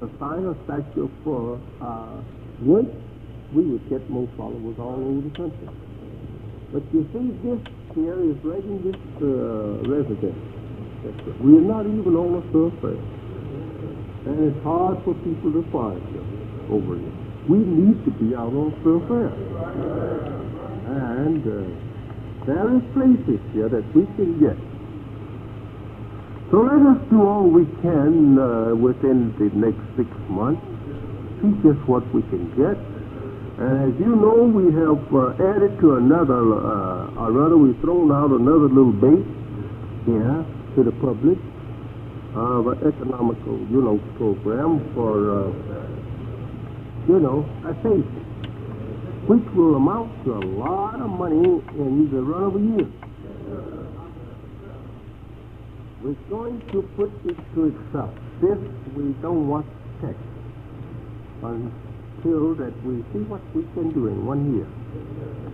a sign or statue for once we would get more followers all over the country. But you see, this here is right in this residence. We are not even on a thoroughfare. And it's hard for people to find us over here. We need to be out on thoroughfare. And there is places here that we can get. So let us do all we can within the next 6 months, see just what we can get. And as you know, we have added to another, or rather we've thrown out another little bait here to the public of an economical, program for, a safety, which will amount to a lot of money in the run of a year. We're going to put it to itself. This we don't want to check until that we see what we can do in 1 year.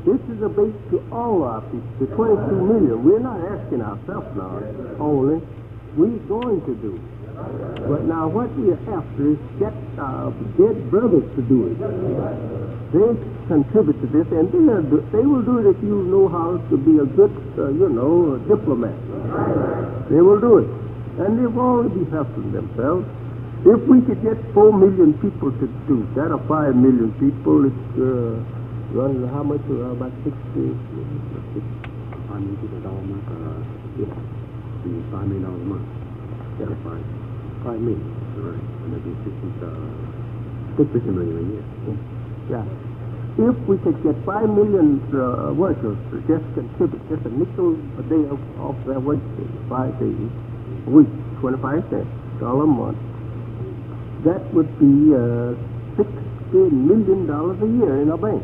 This is a bait to all our people, the 22 million. We're not asking ourselves now only. We're going to do it. But now what we are after is get our dead brothers to do it. They contribute to this, and they will do it if you know how to be a good, diplomat. They will do it. And they've already helping themselves. If we could get 4 million people to do that, or 5 million people, it's running how much? About 60? 5 million people a month, the $5 million a month. Yeah. 5 million. Right. And that'd be 60 million a year. Yeah. If we could get 5 million workers to just contribute just a nickel a day off their wage, 5 days a week, 25 cents, $1 a month, that would be $60 million a year in our bank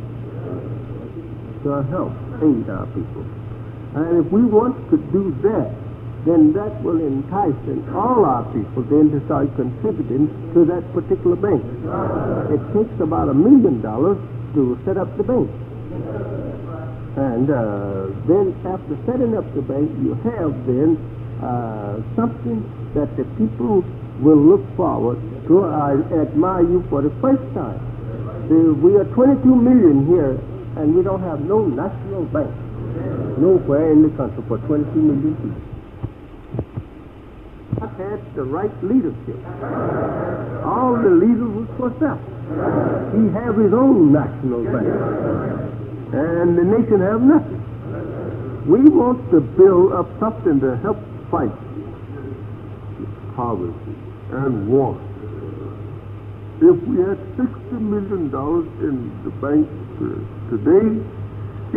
to help aid our people. And if we want to do that, then that will entice all our people then to start contributing to that particular bank. It takes about $1 million to set up the bank. And then after setting up the bank, you have then something that the people will look forward to. I admire you for the first time. We are 22 million here, and we don't have no national bank nowhere in the country for 22 million people. I've had the right leadership. All the leaders was for self. He have his own national bank, and the nation have nothing. We want to build up something to help fight poverty and want. If we had $60 million in the bank today,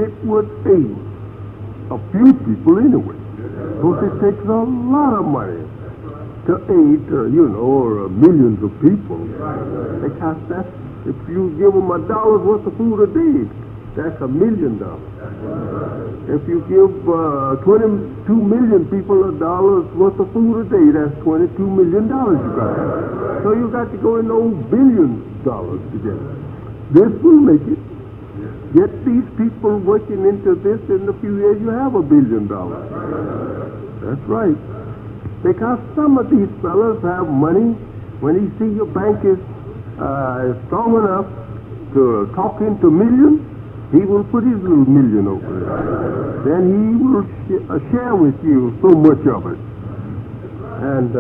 it would aid a few people anyway. Because it takes a lot of money to aid, millions of people. Because if you give them $1 worth of food a day, that's $1 million. If you give 22 million people $1 worth of food a day, that's $22 million you got. So you got to go in those billions of dollars together. This will make it. Get these people working into this in a few years, you have $1 billion. That's right. Because some of these fellows have money. When he see your bank is strong enough to talk into millions, he will put his little million over there. Then he will share with you so much of it. And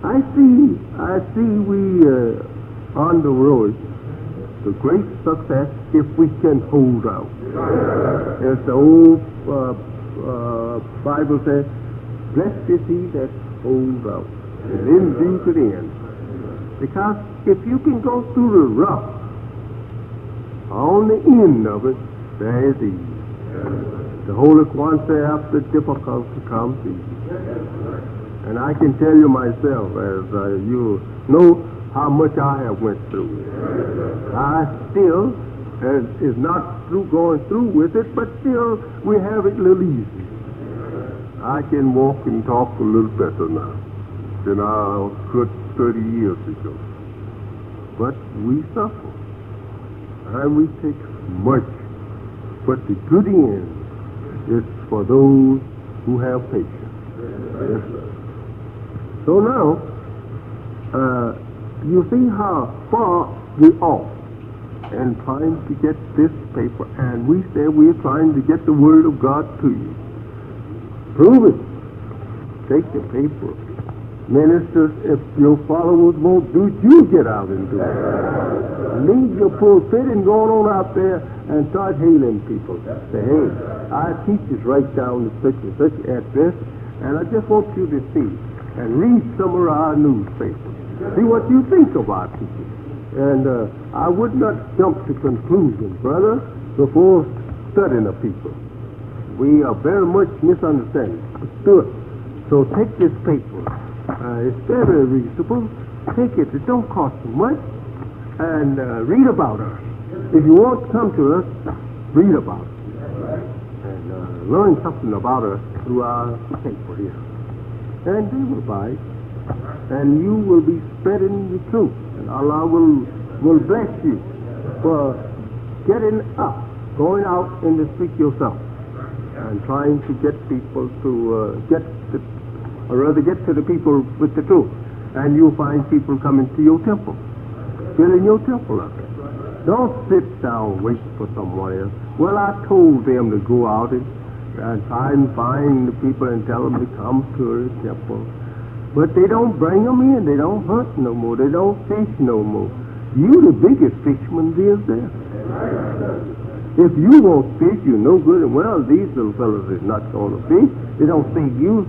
I see we on the road to great success if we can hold out. As the old Bible says, blessed is he that holds out, and endure to the end. Because if you can go through the rough, on the end of it, there is ease. The Holy One said, after difficulty comes ease. And I can tell you myself, as you know how much I have went through. I still is not through going through with it, but still we have it a little easy. I can walk and talk a little better now than I could 30 years ago. But we suffer. And we take much. But the good end is for those who have patience. Yes, sir. So now, You see how far we're off in trying to get this paper, and we say we're trying to get the Word of God to you. Prove it. Take the paper. Ministers, if your followers won't do it, you get out and do it. Leave your pulpit and go on out there and start hailing people. Say, hey, our teacher's right down the such and such address, and I just want you to see and read some of our newspapers. See what you think of our teachers. And I would not jump to conclusions, brother, before studying the people. We are very much misunderstanding. So take this paper. It's very reasonable. Take it. It don't cost you much. And read about us. If you want to come to us, read about us. And learn something about us through our paper here. And they will buy it. And you will be spreading the truth. And Allah will bless you for getting up, going out in the street yourself, and trying to get people to get to the people with the truth. And you'll find people coming to your temple, filling your temple up. Don't sit down waiting for someone else. Well, I told them to go out and try and find the people and tell them to come to the temple. But they don't bring them in. They don't hunt no more. They don't fish no more. You the biggest fisherman is there. If you won't fish, you're no good. And well, these little fellows is not going to fish. They don't think you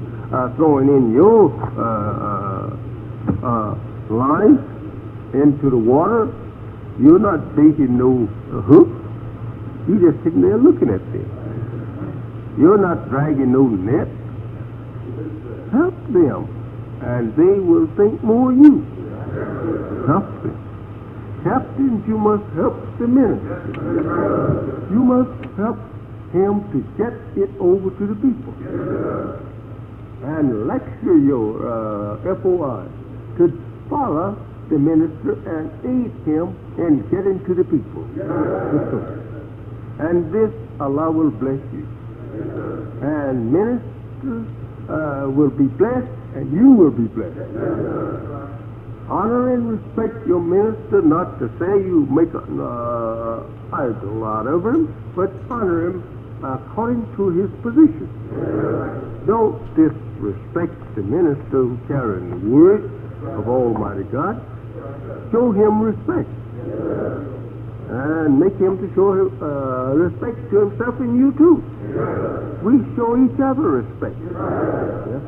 throwing in your line into the water. You're not taking no hook. You're just sitting there looking at them. You're not dragging no net. Help them, and they will think more of you. Help them. Captains, you must help the minister. You must help him to get it over to the people. And lecture your FOI to follow the minister and aid him in getting to the people. And this Allah will bless you. And ministers will be blessed, and you will be blessed. Honor and respect your minister, not to say you make an idol out of him, but honor him according to his position. Don't disrespect the minister who carries the word of Almighty God. Show him respect. And make him to show respect to himself and you too. We show each other respect. Yes.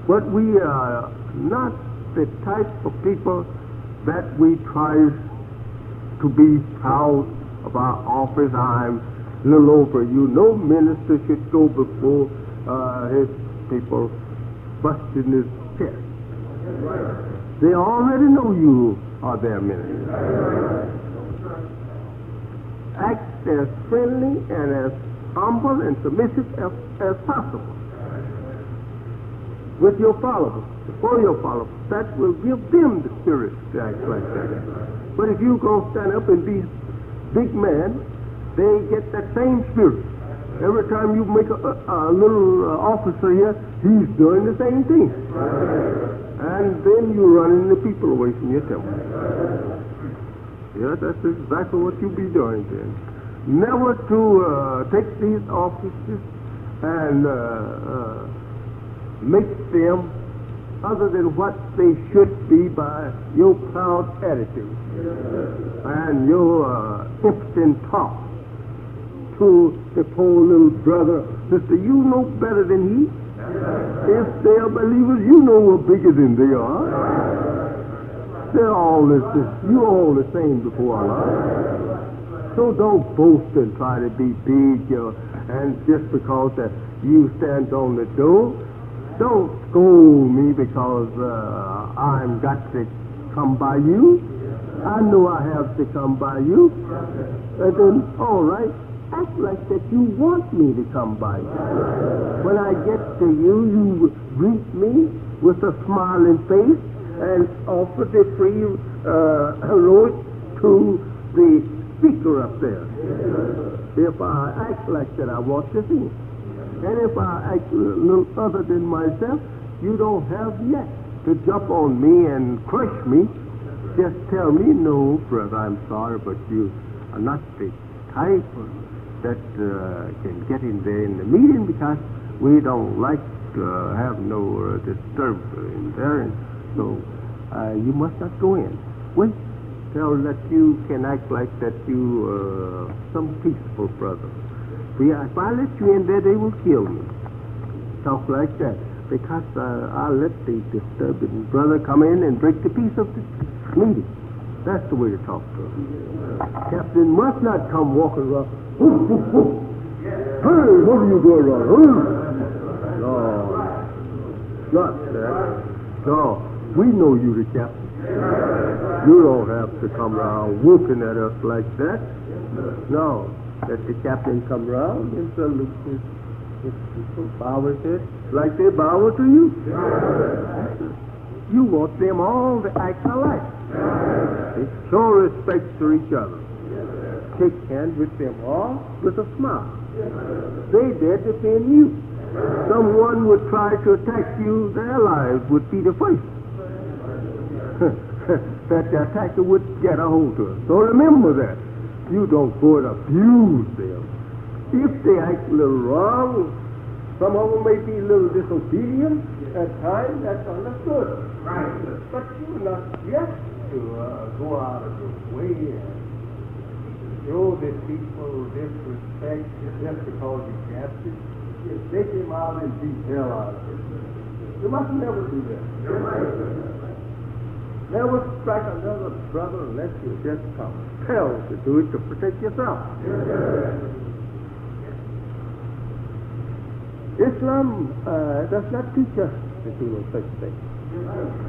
But we are not the type of people that we try to be proud of our office. I'm a little over you. No minister should go before his people busting his chest. They already know you are their minister. Act as friendly and as humble and submissive as possible with your followers, for your followers. That will give them the spirit to act like that. But if you go stand up and be big man, they get that same spirit. Every time you make a little officer here, he's doing the same thing. And then you're running the people away from your temple. Yeah, that's exactly what you be doing then. Never to take these offices and make them other than what they should be by your proud attitude and your impotent talk to the poor little brother, sister. You know better than he. If they are believers, you know we're bigger than they are. They're all you're all the same before Allah. So don't boast and try to be big, and just because that you stand on the door, don't scold me because I'm got to come by you. I know I have to come by you. And then, all right, act like that you want me to come by you. When I get to you, you greet me with a smiling face and offer the free road to the speaker up there. If I act like that, I want to see. And if I act a little other than myself, you don't have yet to jump on me and crush me just tell me, no, brother, I'm sorry, but you are not the type that can get in there in the meeting because we don't like to have no disturb in there, and so you must not go in. Well, tell that you can act like that you some peaceful brother. If I let you in there, they will kill me. Talk like that. Because I'll let the disturbing brother come in and break the peace of the meeting. That's the way to talk to him. Captain must not come walking around. Hey, what are you doing around? No, not that. No, we know you the captain. You don't have to come around whooping at us like that. No, let the captain come around and salute his people, bow his head like they bow to you. You want them all to act alike. They show respect to each other. Shake hands with them all with a smile. They dare defend you. Someone would try to attack you, their lives would be the first that the attacker would get a hold of. So remember that. You don't go and abuse them. If they act a little wrong, some of them may be a little disobedient at times, that's understood. Right. But you're not yet to go out of your way and show the people disrespect just because you can't. Just take him out and beat hell out of him. You must never do that. Never strike another brother unless you're just compelled to do it to protect yourself. Islam does not teach us to do no such thing.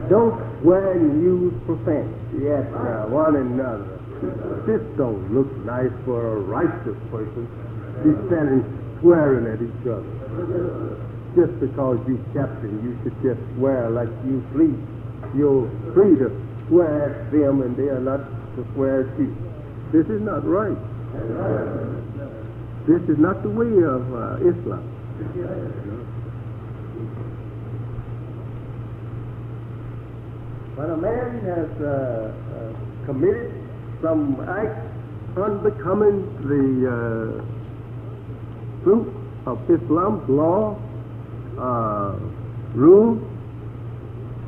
Don't swear and use profanity at one another. This don't look nice for a righteous person. Be standing swearing at each other. Just because you captain, you should just swear like you please. You're free to swear at them and they are not to swear at you. This is not right. This is not the way of Islam. When a man has committed some act unbecoming the fruit of Islam's law, rule,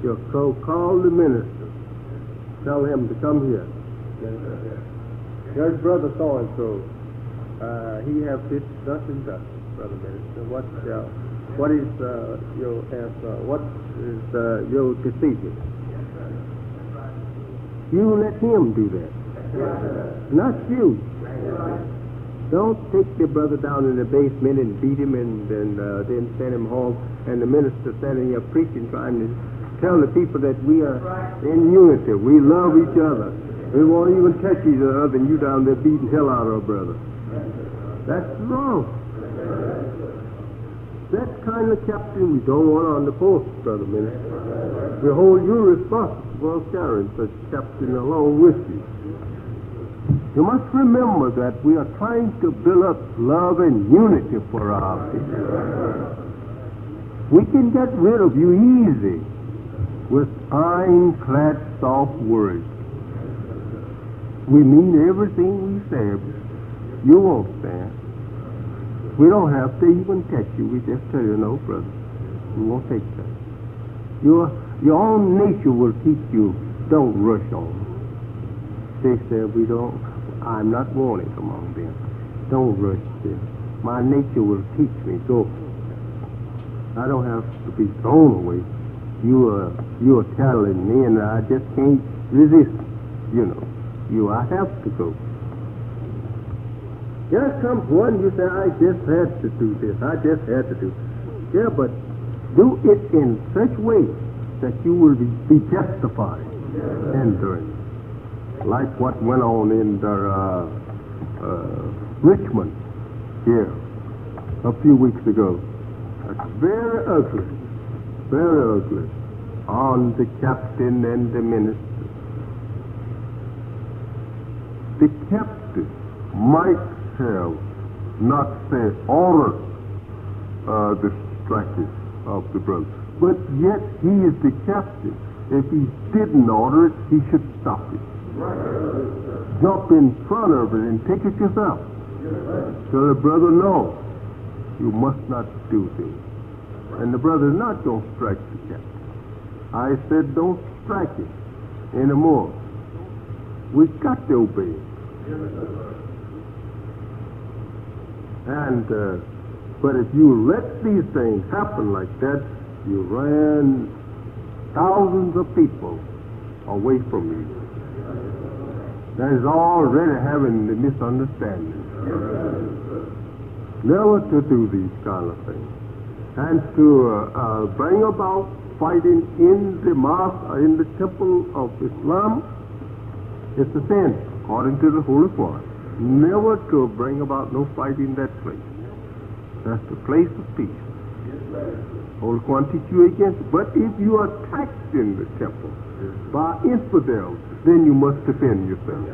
your so-called minister, tell him to come here. There's brother so-and-so. He have this, thus and thus, brother minister. What is your answer? What is your decision? You let him do that, not you. Don't take the brother down in the basement and beat him and then send him home. And the minister standing here preaching, trying to tell the people that we are in unity. We love each other. We won't even touch each other, and you down there beating hell out of our brother. That's wrong. That kind of captain we don't want on the post, brother minister. We hold you responsible for carrying such captain along with you. You must remember that we are trying to build up love and unity for our people. We can get rid of you easy with ironclad soft words. We mean everything we say. You won't stand. We don't have to even touch you. We just tell you, no, brother, we won't take that. Your own nature will teach you, don't rush on. They said, I'm not wanted among them. Don't rush them. My nature will teach me, go. I don't have to be thrown away. You are telling me, and I just can't resist. I have to go. Here comes one, you say, I just had to do this. I just had to do. Yeah, but do it in such way that you will be justified in doing it. Like what went on in Richmond here a few weeks ago. That's very ugly on the captain and the minister. The captain might have not say order the strikers of the brother, but yet he is the captain. If he didn't order it, he should stop it. Jump in front of it and take it yourself. Tell the brother, no, you must not do this. And the brother's not going to strike the captain. I said, don't strike it anymore. We've got to obey it. And, but if you let these things happen like that, you ran thousands of people away from you. That is already having the misunderstanding. Never to do these kind of things. And to bring about fighting in the mosque, in the temple of Islam, it's a sin, according to the Holy Quran. Never to bring about no fight in that place. That's the place of peace. Holy Quran teach you against it. But if you are attacked in the temple by infidels, then you must defend yourself.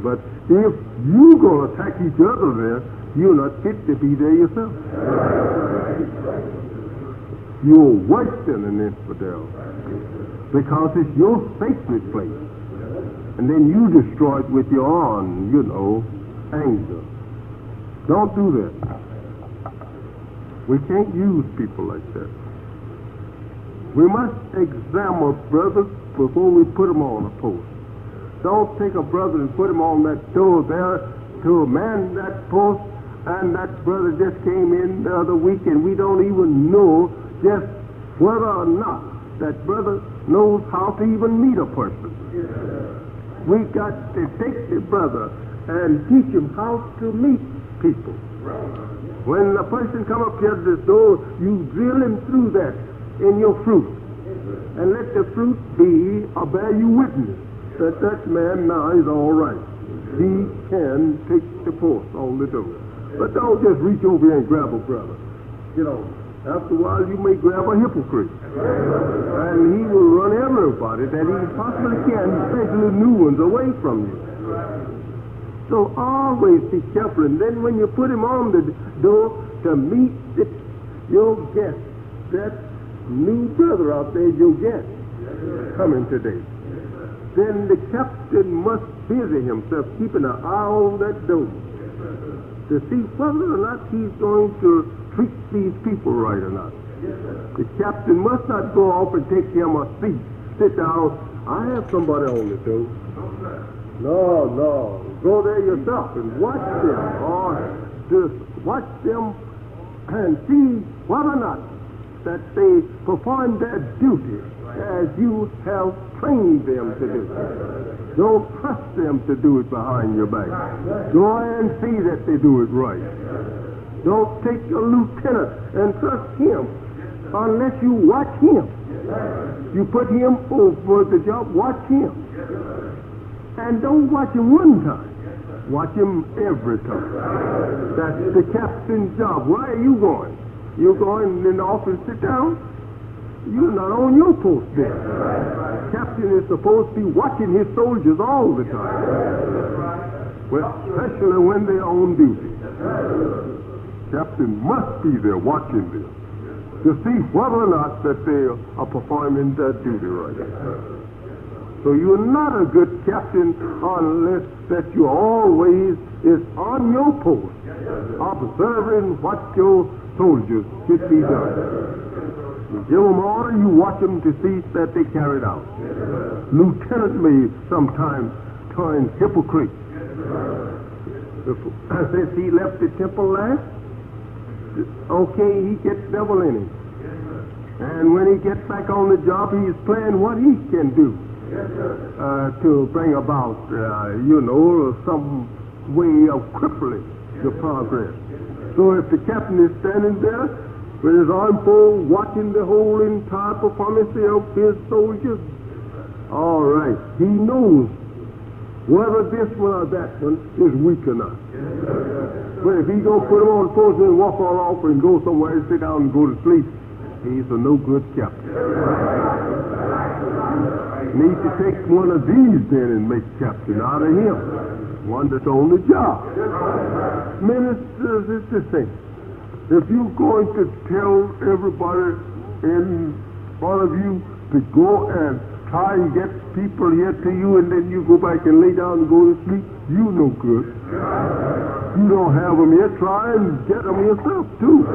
But if you're going to attack each other there, you're not fit to be there yourself. You're worse than an infidel because it's your sacred place. And then you destroy it with your own, anger. Don't do that. We can't use people like that. We must examine brothers before we put them on a post. Don't take a brother and put him on that door there to man that post, and that brother just came in the other week and we don't even know just whether or not that brother knows how to even meet a person. We got to take the brother and teach him how to meet people. When a person come up here to this door, you drill him through that in your fruit. And let the fruit be a bear you witness that that man now is all right. He can take the post on the door. But don't just reach over here and grab a brother. After a while you may grab a hypocrite. And he will run everybody that he possibly can, especially new ones, away from you. So always be careful. And then when you put him on the door to meet your guest, that new brother out there, your guest, coming today, then the captain must busy himself keeping an eye on that door to see whether or not he's going to treat these people right or not. The captain must not go off and take him a seat, sit down. I have somebody on the door. No. Go there yourself and watch them, or just watch them and see whether or not that they perform their duty as you have trained them to do. Don't trust them to do it behind your back. Go and see that they do it right. Don't take a lieutenant and trust him unless you watch him. You put him over the job, watch him. And don't watch him one time. Watch him every time. That's the captain's job. Where are you going? You going in the office sit down? You're not on your post there. Captain is supposed to be watching his soldiers all the time. Well, especially when they're on duty. Captain must be there watching them to see whether or not that they are performing their duty right. So you're not a good captain unless that you always is on your post, observing what your soldiers should be done. You give them order, you watch them to see that they carry it out. Lieutenant may sometimes turn hypocrite. Since he left the temple last, okay, he gets devil in him. And when he gets back on the job, he's playing what he can do to bring about, some way of crippling your progress. So if the captain is standing there with his arm full, watching the whole entire performance of his soldiers, all right, he knows whether this one or that one is weak or not. But if he go put him on the post and walk all off and go somewhere and sit down and go to sleep, he's a no good captain. Need to take one of these then and make captain out of him. One that's on the job. Ministers, it's the same. If you're going to tell everybody in front of you to go and try and get people here to you, and then you go back and lay down and go to sleep, you no good. You don't have them here. Try and get them yourself, too.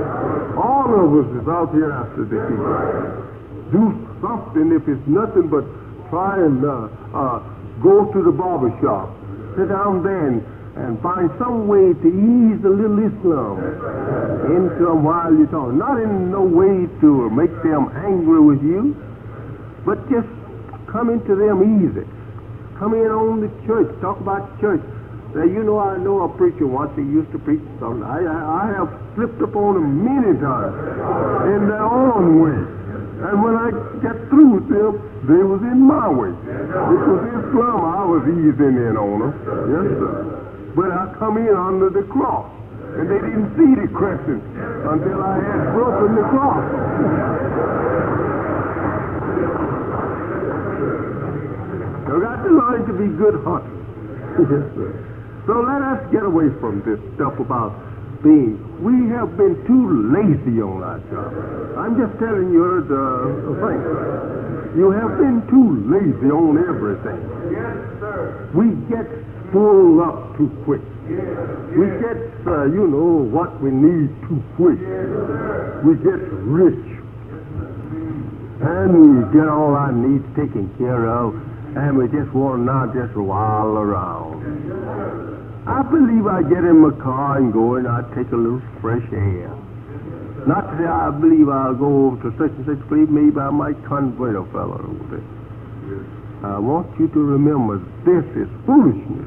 All of us is out here after the king. Do something. If it's nothing but try and go to the barber shop. Sit down there and find some way to ease a little Islam into them while you're talking. Not in no way to make them angry with you, but just come into them easy. Come in on the church. Talk about church. Say, you know, I know a preacher once. He used to preach something. I have slipped upon them many times in their own way. And when I get through with them, they was in my way. It was Islam I was easing in on them. Yes, sir. But I come in under the cross. And they didn't see the crescent until I had broken the cross. You got to learn to be good hunters. Yes, sir. So let us get away from this stuff about being. We have been too lazy on our job. I'm just telling you the thing. You have been too lazy on everything. Yes, sir. We get full up too quick. We get, what we need too quick. We get rich. And we get all our needs taken care of. And we just want to now just while around. I believe I get in my car and go and I take a little fresh air. Not to say I believe I'll go over to such and such place. Maybe I might convert a fellow over there. I want you to remember this is foolishness.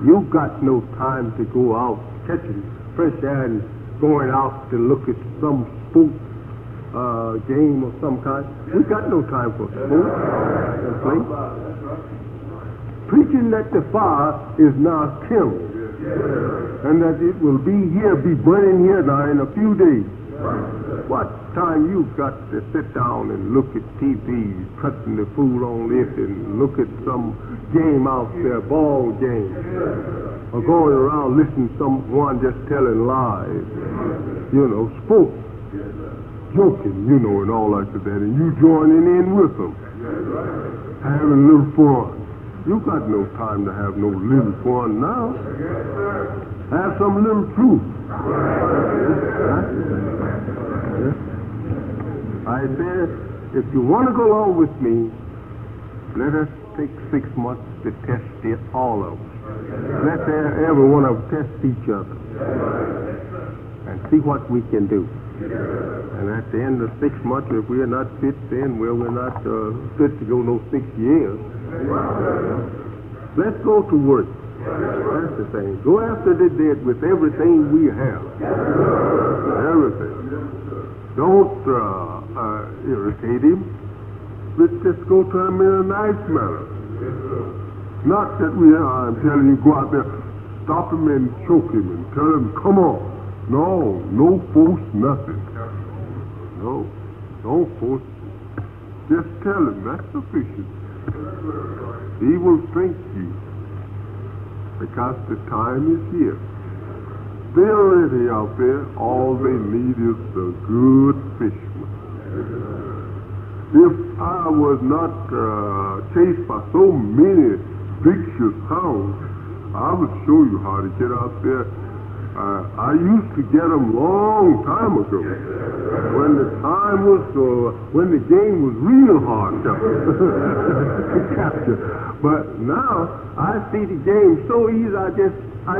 You've got no time to go out catching fresh air and going out to look at some sport game of some kind. We've got no time for sport and play. Preaching that the fire is now kindled, and that it will be burning here now in a few days. What time you've got to sit down and look at TV, cutting the food on it, and look at some game out there, ball game, or going around listening to someone just telling lies, sports, joking, and all like that, and you joining in with them, having a little fun. You got no time to have no little fun now. Have some little truth. I said, if you want to go along with me, let us take 6 months to test it, all of us. Let every one of us test each other and see what we can do. And at the end of 6 months, if we are not fit then, we're not fit to go no 6 years. Let's go to work. That's the thing. Go after the dead with everything we have. Everything. Don't irritate him. Let's just go to him in a nice manner. Not that I'm telling you, go out there, stop him and choke him and tell him, come on. No force, nothing. No, don't force. Just tell him, that's sufficient. He will thank you because the time is here. They're ready out there. All they need is a good fisherman. If I was not chased by so many vicious hounds, I would show you how to get out there. I used to get them long time ago, when the time was, when the game was real hard to capture. But now I see the game so easy. I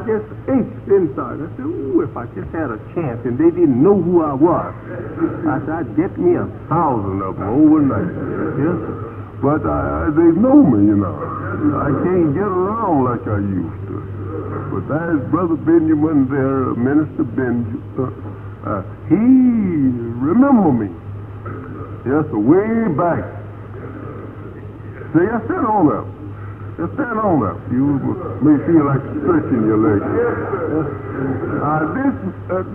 just ached inside. I said, "Ooh, if I just had a chance," and they didn't know who I was. I said, "I'd get me 1,000 of them overnight." Yes, but they know me, I can't get around like I used to. But that is Brother Benjamin there, Minister Benjamin. He remember me. Yes, way back. See, I stand on up. Just stand on up. You may feel like stretching your legs.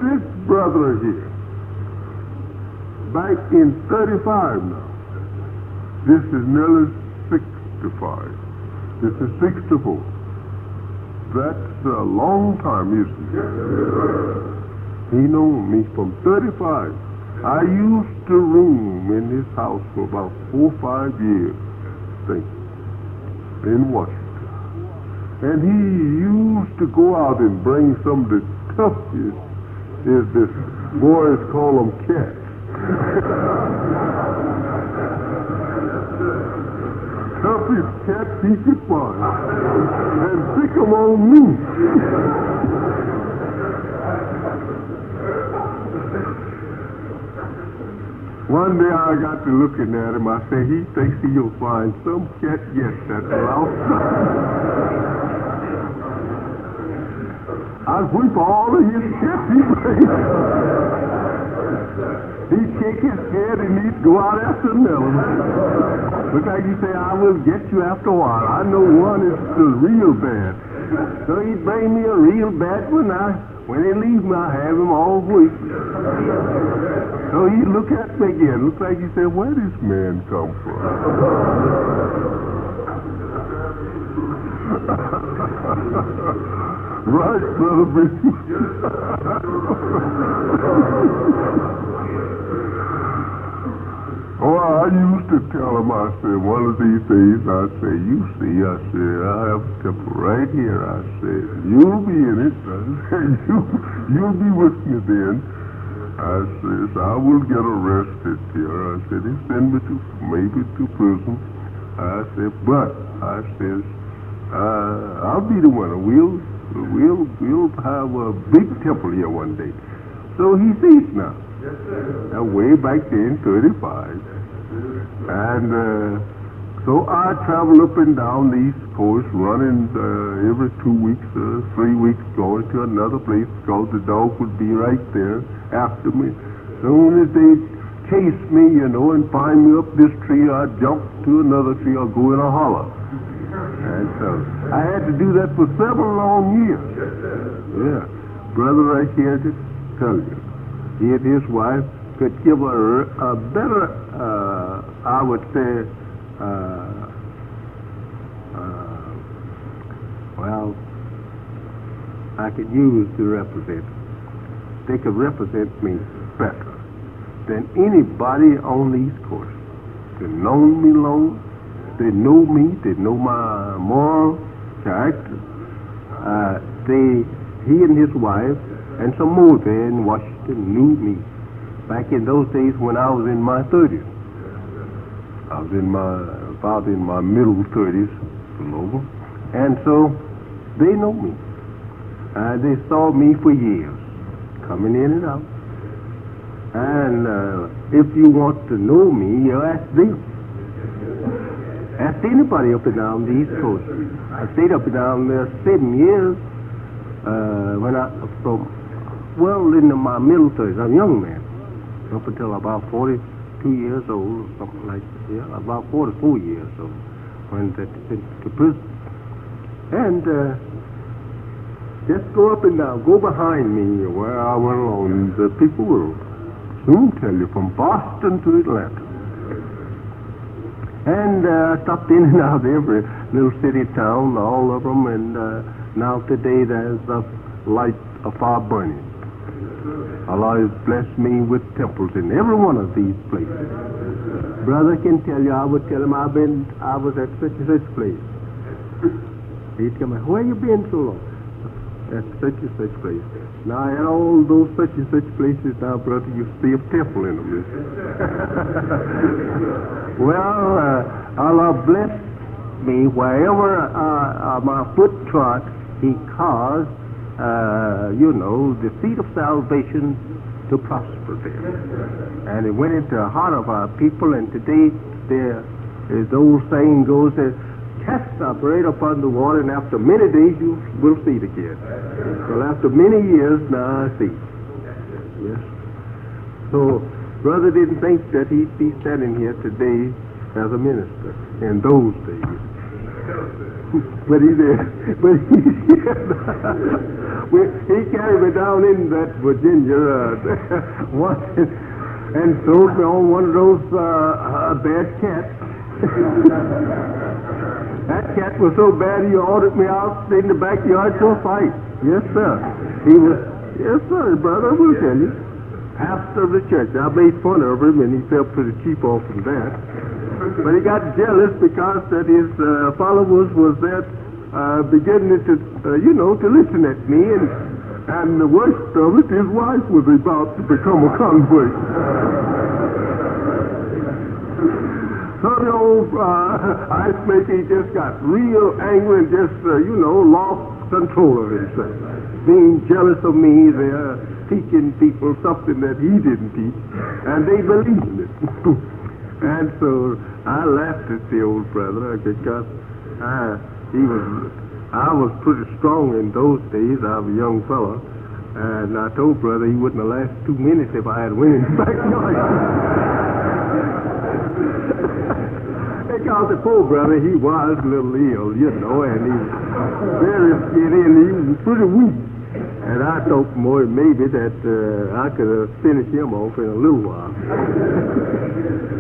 This brother here, back in 35 now. This is nearly 65. This is 64. That's a long time, isn't it? He known me from 35 I used to room in his house for about 4 or 5 years, I think, in Washington. And he used to go out and bring some of the toughest, as the boys call them, cats. Toughest cats he could find, and stick them on me. One day I got to looking at him, I said, he thinks he'll find some cat yet that's outside. I'd whip all of his cats he brings. He'd shake his head and he'd go out after another. Look like he say, I will get you after a while. I know one is real bad. So he'd bring me a real bad one. When they leave me, I have him all week. So he'd look at me again. Looks like he said, where did this man come from? Right, Brother Bishop. Oh, I used to tell him, I said, one of these days, I say, you see, I said, I have a temple right here. I said, you'll be in it. I said, you'll be with me then. I says, I will get arrested here. I said, they send me to, maybe to prison. I said, but, I says, I'll be the winner. We'll have a big temple here one day. So he sees now. Way back then, 35. And so I travel up and down the East Coast, running every 2 weeks, 3 weeks, going to another place because the dog would be right there after me. Soon as they chase me, and find me up this tree, I'd jump to another tree or go in a holler. And so I had to do that for several long years. Yeah. Brother right here to tell you. He and his wife could give a better, I would say, well, I could use to represent. They could represent me better than anybody on the East Coast. They've known me long. They know me. They know my moral character. He and his wife and some more there in Washington knew me back in those days when I was in my 30s. I was about in my middle 30s, over. And so they know me. They saw me for years, coming in and out. And if you want to know me, you ask them. Ask anybody up and down the East Coast. I stayed up and down there 7 years in my middle 30s. I'm a young man, up until about 42 years old, or something like that. Yeah, about 44 years old, when I went to prison. And just go up and down, go behind me where I went along. The people will soon tell you from Boston to Atlanta. And I stopped in and out every little city, town, all of them. And now today there's a light, a fire burning. Allah has blessed me with temples in every one of these places. Brother can tell you, I would tell him I was at such and such place. He'd tell me, where you been so long? At such and such place. Now in all those such and such places now, brother, you see a temple in them. Well, Allah blessed me wherever my foot trod. He caused the seed of salvation to prosper there. And it went into the heart of our people, and today there, as the old saying goes, that cast up right upon the water, and after many days you will see it again. Well, after many years now I see. Yes. So, brother didn't think that he'd be standing here today as a minister in those days. But he did. But he carried me down in that Virginia and threw me on one of those bad cats. That cat was so bad he ordered me out in the backyard to a fight. Yes, sir. He was. Yes, sir, brother. I will tell you. pastor of the church. I made fun of him, and he felt pretty cheap off from that. But he got jealous because that his followers was there beginning to, to listen at me, and the worst of it, his wife was about to become a convert. So the old ice maker, he just got real angry and just, lost control of himself. Being jealous of me, they're teaching people something that he didn't teach, and they believe in it. And so I laughed at the old brother because I was pretty strong in those days. I was a young fellow, and I told brother he wouldn't have lasted 2 minutes if I had went in the backyard. Because the poor brother, he was a little ill, and he was very skinny, and he was pretty weak. And I thought maybe that I could have finished him off in a little while.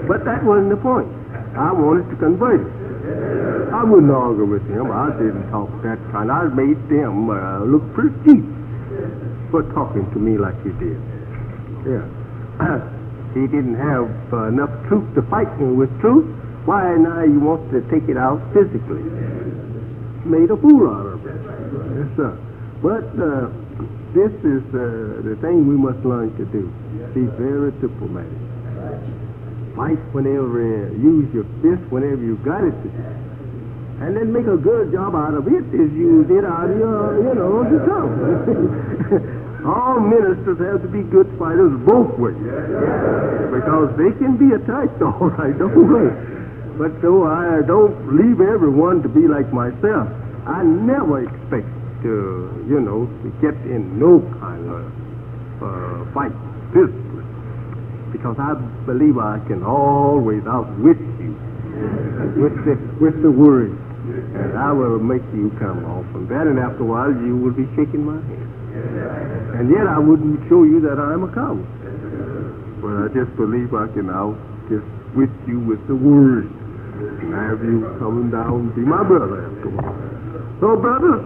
But that wasn't the point. I wanted to convert him. I wouldn't argue with him. I didn't talk that kind. I made them look pretty cheap for talking to me like he did. Yeah. He didn't have enough truth to fight me with truth. Why now you want to take it out physically? Made a fool out of it. Yes, sir. But this is the thing we must learn to do. Be very diplomatic. Fight whenever, use your fist whenever you got it to do. And then make a good job out of it as you did out of your, the tongue. All ministers have to be good fighters both ways. Because they can be attacked all right, don't they? But though I don't leave everyone to be like myself, I never expect to get in no kind of fight physically. Because I believe I can always outwit you with the word. And I will make you come off from that, and after a while you will be shaking my hand. And yet I wouldn't show you that I'm a coward. But I just believe I can outwit you with the word. And have you coming down and be my brother after a while. So, brothers,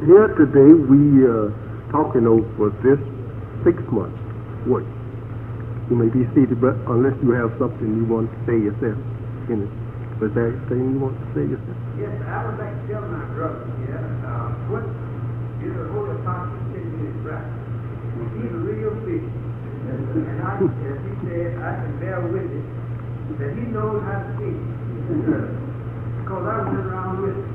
here today we are talking over this 6-month work. You may be seated, but unless you have something you want to say yourself. Was there anything you want to say yourself? Yes, I would like to tell my brother here, what is the Holy Apostle sitting in his right? He's a real fish. And as he said, I can bear witness that he knows how to fish. Because I went around with him.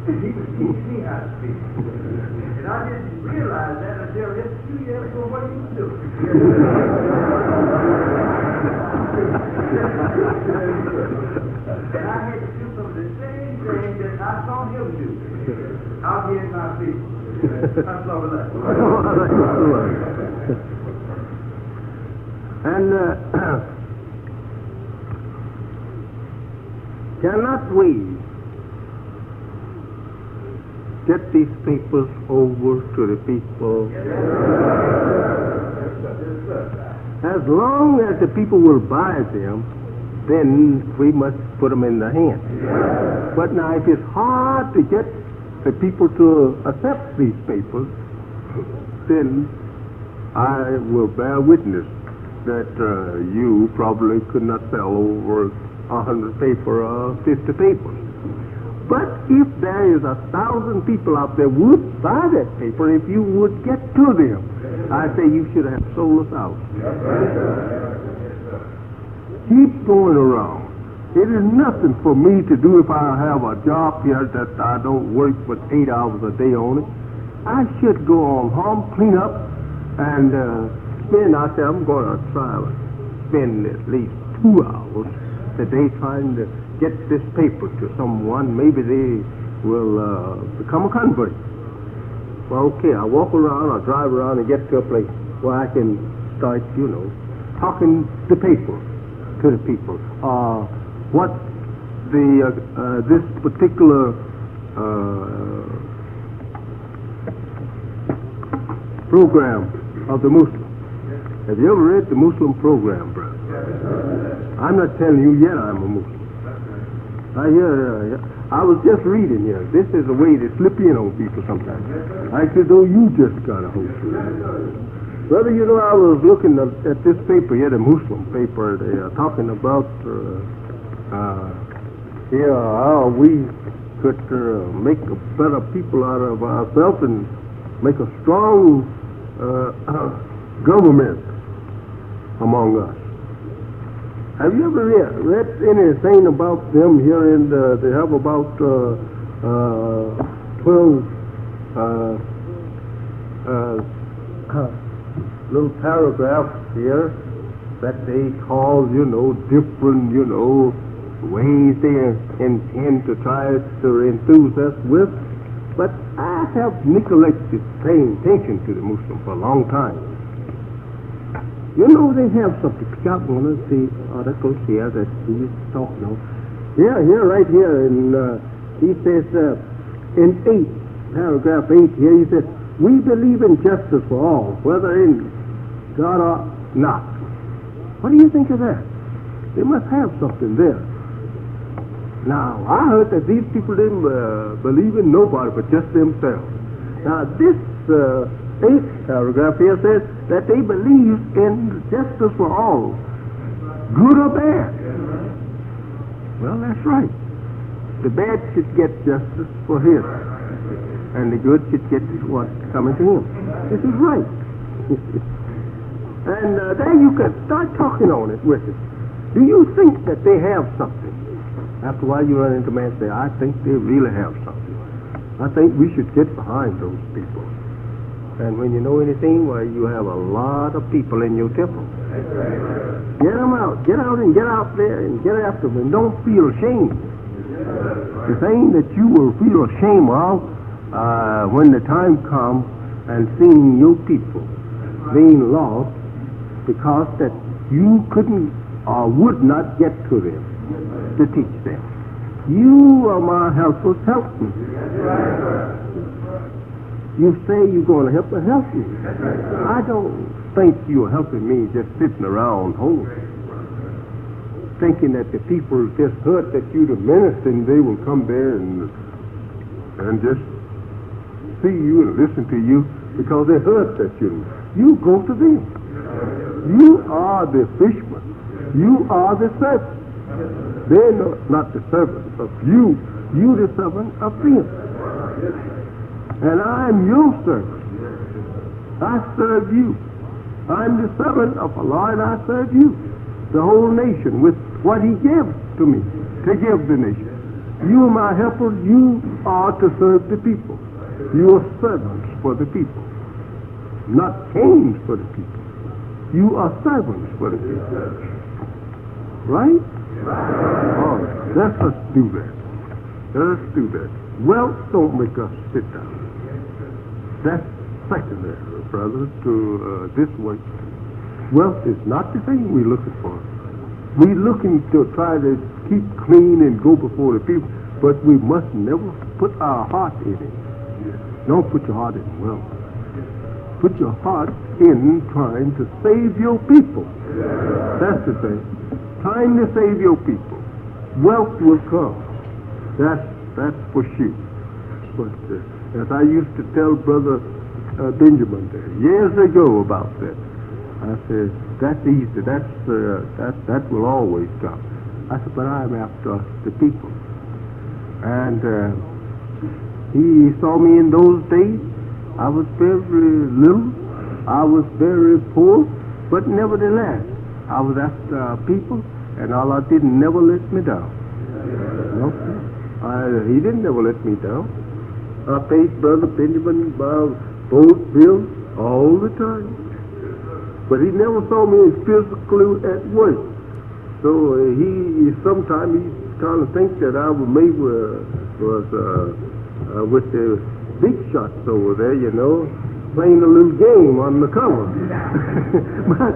And he was teaching me how to fish. And I didn't realize that until just 2 years ago what he was doing. And I had to do some of the same things that I saw him do. Out here in my fish. That's all of that. And cannot we get these papers over to the people? As long as the people will buy them, then we must put them in their hands. But now if it's hard to get the people to accept these papers, then I will bear witness that you probably could not sell over 100 paper or 50 papers. But if there is 1,000 people out there would buy that paper, if you would get to them, I say you should have sold us out. Keep going around. It is nothing for me to do if I have a job here that I don't work but 8 hours a day on it. I should go on home, clean up, and I say I'm going to try to spend at least 2 hours a day trying to get this paper to someone. Maybe they will become a convert. Well, okay, I walk around, I drive around and get to a place where I can start, talking the paper to the people. What this particular program of the Muslim. Have you ever read the Muslim program, brother? I'm not telling you yet I'm a Muslim. I was just reading here. This is a way to slip in on people sometimes. Actually, though, you just got a hold to it. Brother, you know, I was looking at this paper here, the Muslim paper. They are talking about how we could make a better people out of ourselves and make a strong government among us. Have you ever read anything about them here? They have about 12 little paragraphs here that they call, different, ways they intend to try to enthuse us with. But I have neglected paying attention to the Muslim for a long time. They have something. I want to see articles here that he's talking about. Here, right here, and he says in paragraph 8 here, he says, we believe in justice for all, whether in God or not. What do you think of that? They must have something there. Now, I heard that these people didn't believe in nobody but just themselves. Now, this 8th paragraph here says that they believe in justice for all, good or bad. Well, that's right. The bad should get justice for him, and the good should get what's coming to him. This is right. And then you can start talking on it with it. Do you think that they have something? After a while you run into a man and say, I think they really have something. I think we should get behind those people. And when you know anything, well, you have a lot of people in your temple. Get them out. Get out and get out there and get after them. And don't feel ashamed. The thing that you will feel ashamed of when the time comes and seeing your people being lost because that you couldn't or would not get to them to teach them. You are my helpers, help me. You say you're going to help me. I don't think you're helping me just sitting around home, thinking that the people just heard that you're the minister and they will come there and just see you and listen to you because they heard that you go to them. You are the fisherman. You are the servant. They're not the servant of you. You the servant of them. And I'm your servant. I serve you. I'm the servant of Allah and I serve you. The whole nation with what he gives to me to give the nation. You are my helper. You are to serve the people. You are servants for the people. Not kings for the people. You are servants for the people. Right? All right. Let us do that. Let us do that. Wealth don't make us sit down. That's secondary, brother, to this way. Wealth is not the thing we're looking for. We're looking to try to keep clean and go before the people, but we must never put our heart in it. Don't put your heart in wealth. Put your heart in trying to save your people. That's the thing. Trying to save your people. Wealth will come. That's for sure. But as I used to tell Brother Benjamin there years ago about that, I said, that's easy. That will always come. I said, but I'm after the people. And he saw me in those days. I was very little. I was very poor. But nevertheless, I was after people, and Allah didn't never let me down. No, he didn't never let me down. I paid Brother Benjamin my boat bills all the time. But he never saw me physically at work. So sometimes he kind of thinks that I was with the big shots over there, playing a little game on the cover. But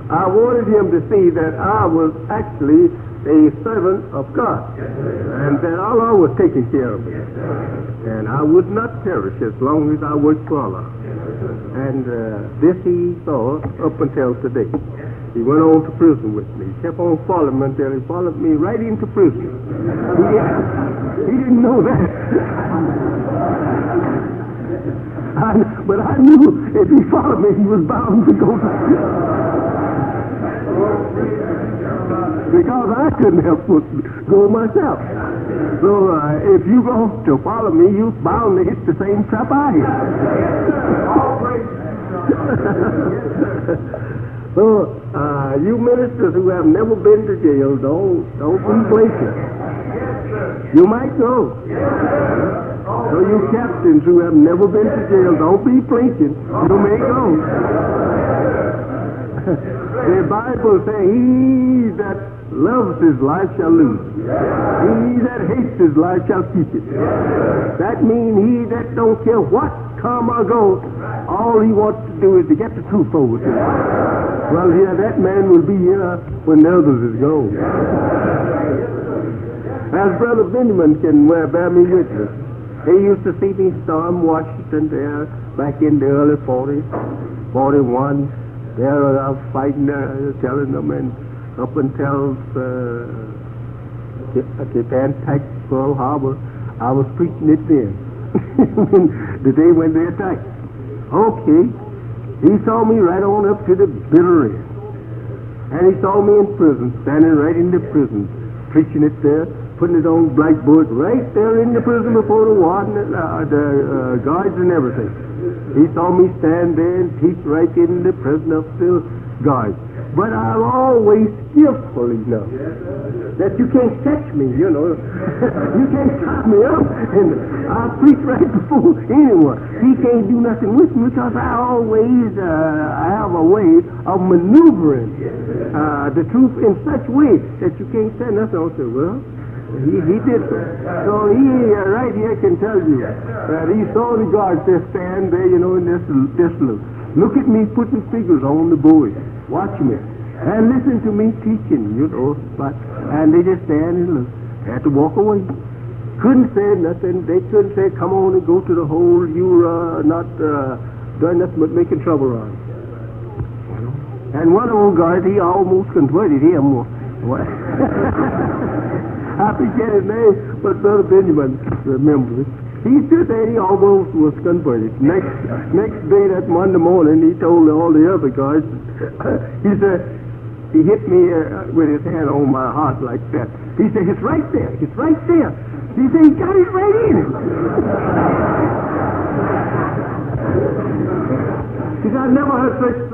I wanted him to see that I was actually a servant of God, and that Allah was taking care of me, and I would not perish as long as I worked for Allah. And this he saw up until today. He went on to prison with me. He kept on following me until he followed me right into prison. He didn't know that. But I knew if he followed me, he was bound to go. Because I couldn't help but go myself. So if you go to follow me, you're bound to hit the same trap I hit. So you ministers who have never been to jail, don't be blinking. You might go. So you captains who have never been to jail, don't be blinking. You may go. The Bible says, he that loves his life shall lose. He that hates his life shall keep it. That means he that don't care what come or go, all he wants to do is to get the truth over to him. Well, yeah, that man will be here when the others is gone. As Brother Benjamin can bear me witness, he used to see me storm Washington there back in the early 40s, 41. There I was fighting, telling them, and up until Japan attacked Pearl Harbor, I was preaching it then. The day when they attacked. Okay. He saw me right on up to the bitter end. And he saw me in prison, standing right in the prison, preaching it there, putting it on blackboard right there in the prison before the warden, the guards and everything. He saw me stand there and teach right in the prison of the guards. But I'm always skillful enough that you can't catch me, you know. You can't tie me up, and I'll preach right before anyone. He can't do nothing with me because I always have a way of maneuvering the truth in such way that you can't say nothing. I'll say, well, he did that. So he right here can tell you that he saw the guards there stand there, you know, in this look. Look at me putting figures on the board. Watch me. And listen to me teaching, you know. And they just stand and look. Had to walk away. Couldn't say nothing. They couldn't say, come on and go to the hole. You're not doing nothing but making trouble on. And one old guard, he almost converted him. I forget his name, but Brother Benjamin remembers it. He stood there, he almost was converted. Next day, that Monday morning, he told all the other guys, he said, he hit me with his hand on my heart like that. He said, it's right there, it's right there. He said, he got it right in it. He said, I never heard such